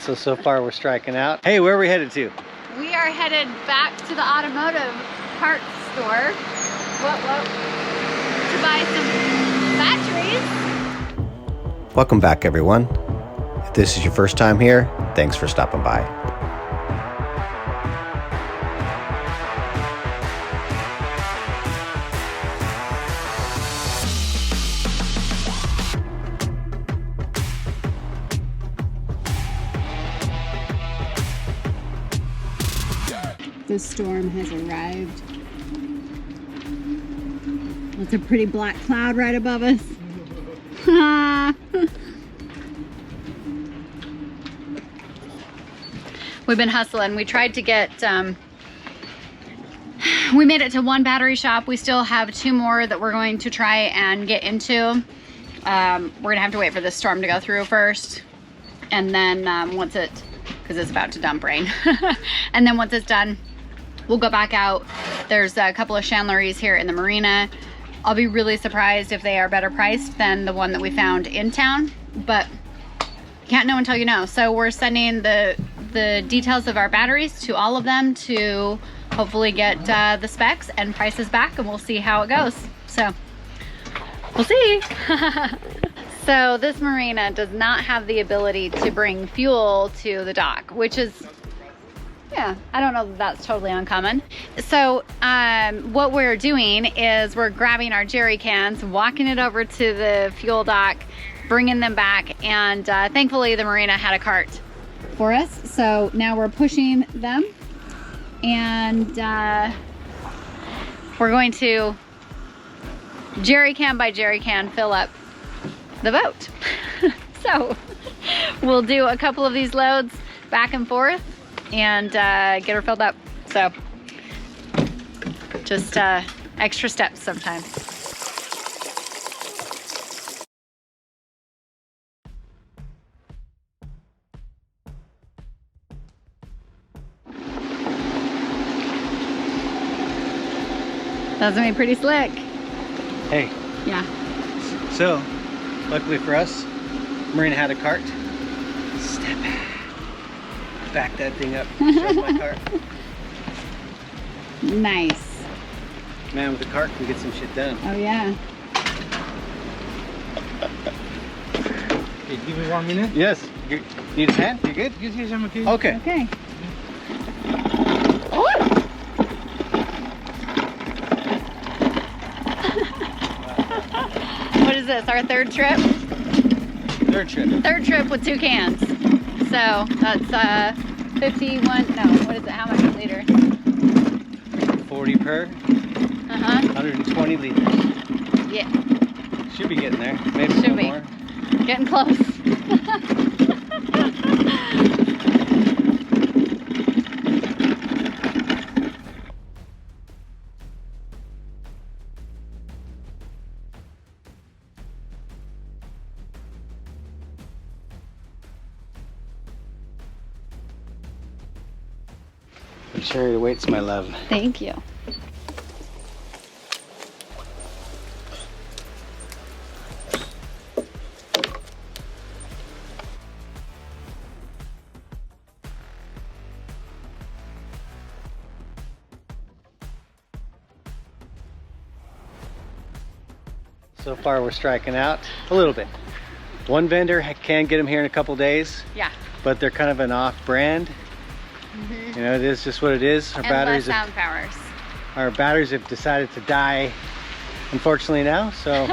so far we're striking out. Hey, where are we headed to? We are headed back to the automotive parts store. To buy some batteries. Welcome back, everyone. If this is your first time here, thanks for stopping by. The storm has arrived. It's a pretty black cloud right above us. We've been hustling. We tried to get, we made it to one battery shop. We still have 2 more that we're going to try and get into. We're gonna have to wait for this storm to go through first. And then once it, because it's about to dump rain. And then once it's done, we'll go back out. There's a couple of chandleries here in the marina. I'll be really surprised if they are better priced than the one that we found in town, but you can't know until you know. So we're sending the details of our batteries to all of them to hopefully get the specs and prices back, and we'll see how it goes. So we'll see. So this marina does not have the ability to bring fuel to the dock, which is, yeah, I don't know that that's totally uncommon. So what we're doing is we're grabbing our jerry cans, walking it over to the fuel dock, bringing them back, and thankfully the marina had a cart for us. So now we're pushing them, and we're going to jerry can by jerry can fill up the boat. So we'll do a couple of these loads back and forth and get her filled up. So just extra steps sometimes. That's gonna be pretty slick. Hey. Yeah. So, luckily for us, marina had a cart. Step back that thing up. Shove my cart. Nice. Man with the cart can get some shit done. Oh yeah. Okay, give me 1 minute. Yes. You need a hand? You good? Yes, I'm okay. Okay. Okay. What is this? Our third trip? Third trip. Third trip with 2 cans. So that's 51. No, what is it? How much a liter? 40 per. 120 liters. Yeah. Should be getting there. Maybe Should a be. little more. Getting close. Sherry awaits, my love. Thank you. So far we're striking out a little bit. One vendor can get them here in a couple days. Yeah. But they're kind of an off brand. You know, it is just what it is. Our batteries have decided to die, unfortunately, now. So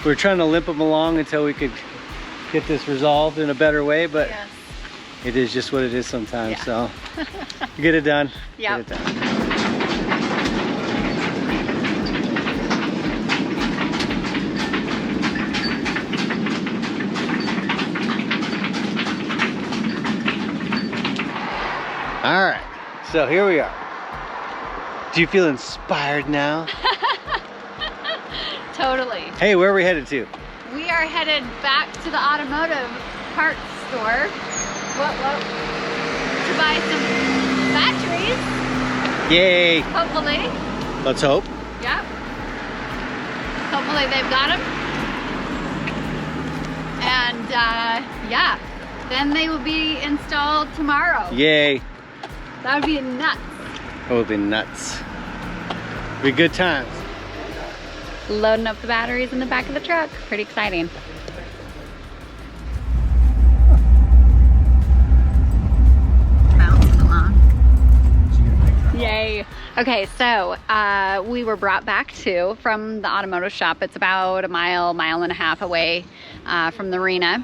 we're trying to limp them along until we could get this resolved in a better way. But yes. It is just what it is sometimes. Yeah. So get it done. Yep. Get it done. All right, so here we are. Do you feel inspired now? Totally. Hey, where are we headed to? We are headed back to the automotive parts store. To buy some batteries. Yay! Hopefully. Let's hope. Yep. Hopefully they've got them. And yeah, Then they will be installed tomorrow. Yay. That would be nuts. That would be nuts. Be good times. Loading up the batteries in the back of the truck. Pretty exciting. Bouncing along. Yay. Okay, so we were brought back from the automotive shop. It's about a mile and a half away from the marina.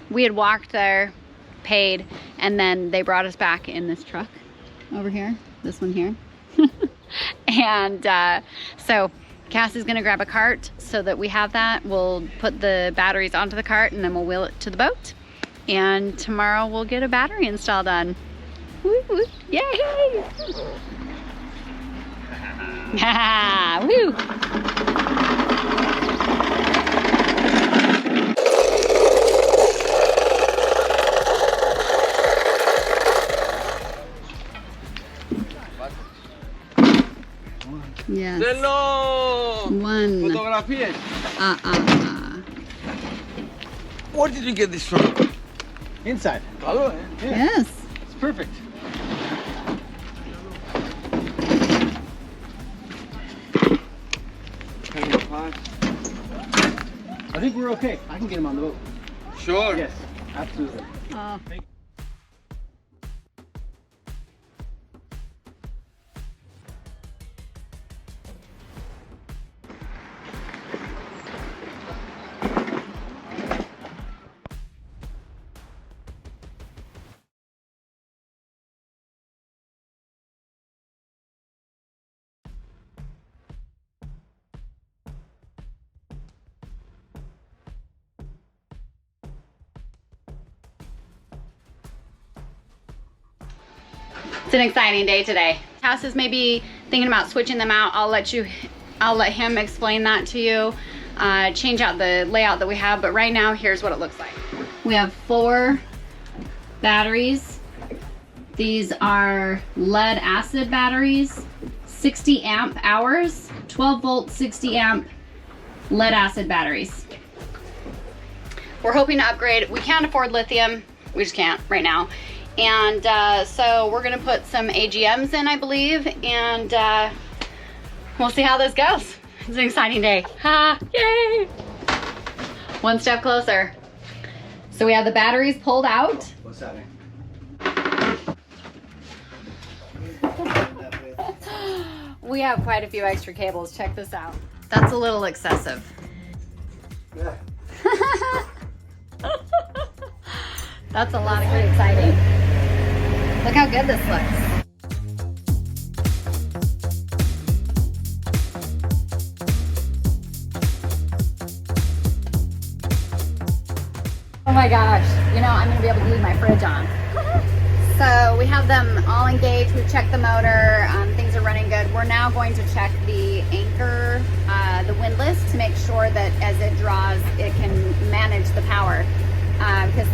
We had walked there, paid, and then they brought us back in this truck over here, this one here. And so Cass is gonna grab a cart so that we have that. We'll put the batteries onto the cart and then we'll wheel it to the boat. And tomorrow we'll get a battery install done. Woo, woo. Yay! Woo! Yes. One. Photographias. Where did you get this from? Inside. Hello, eh? Yeah. Yes. It's perfect. I think we're okay. I can get him on the boat. Sure. Yes, absolutely. Oh. It's an exciting day today. Cass is maybe thinking about switching them out. I'll let him explain that to you. Change out the layout that we have, but right now here's what it looks like. We have 4 batteries. These are lead acid batteries, 60 amp hours, 12 volt, 60 amp lead acid batteries. We're hoping to upgrade. We can't afford lithium. We just can't right now. And so we're gonna put some AGMs in, I believe, and we'll see how this goes. It's an exciting day. Ha! Yay! One step closer. So we have the batteries pulled out. What's happening? We have quite a few extra cables. Check this out. That's a little excessive. Yeah. That's a lot of good exciting. Look how good this looks. Oh my gosh, you know, I'm gonna be able to leave my fridge on. So we have them all engaged. We've checked the motor, things are running good. We're now going to check the anchor, the windlass, to make sure that as it draws, it can manage the power. Because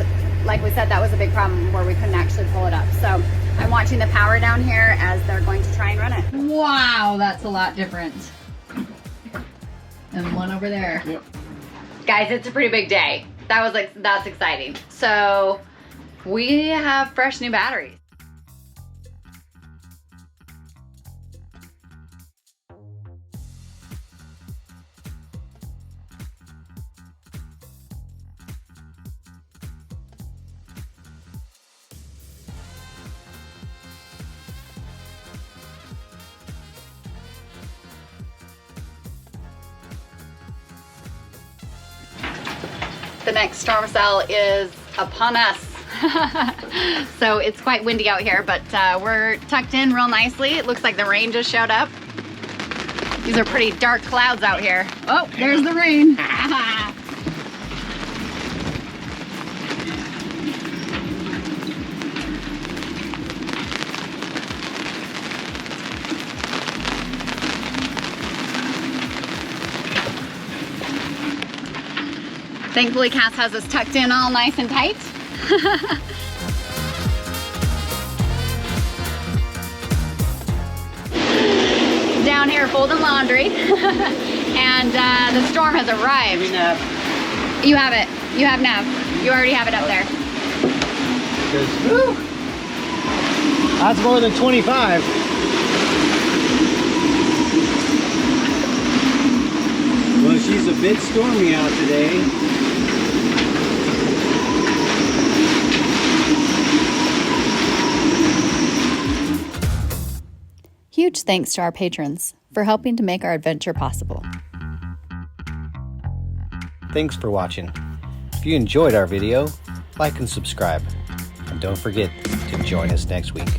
like we said, that was a big problem where we couldn't actually pull it up. So I'm watching the power down here as they're going to try and run it. Wow, that's a lot different than one over there. Yep. Guys, it's a pretty big day. That's exciting. So we have fresh new batteries. The next storm cell is upon us. So it's quite windy out here, but we're tucked in real nicely. It looks like the rain just showed up. These are pretty dark clouds out here. Oh, there's the rain. Thankfully, Cass has us tucked in all nice and tight. Down here folding laundry. And the storm has arrived. You have it. You have nav. You already have it up there. because that's more than 25. Well, she's a bit stormy out today. Huge thanks to our patrons for helping to make our adventure possible. Thanks for watching. If you enjoyed our video, like and subscribe. And don't forget to join us next week.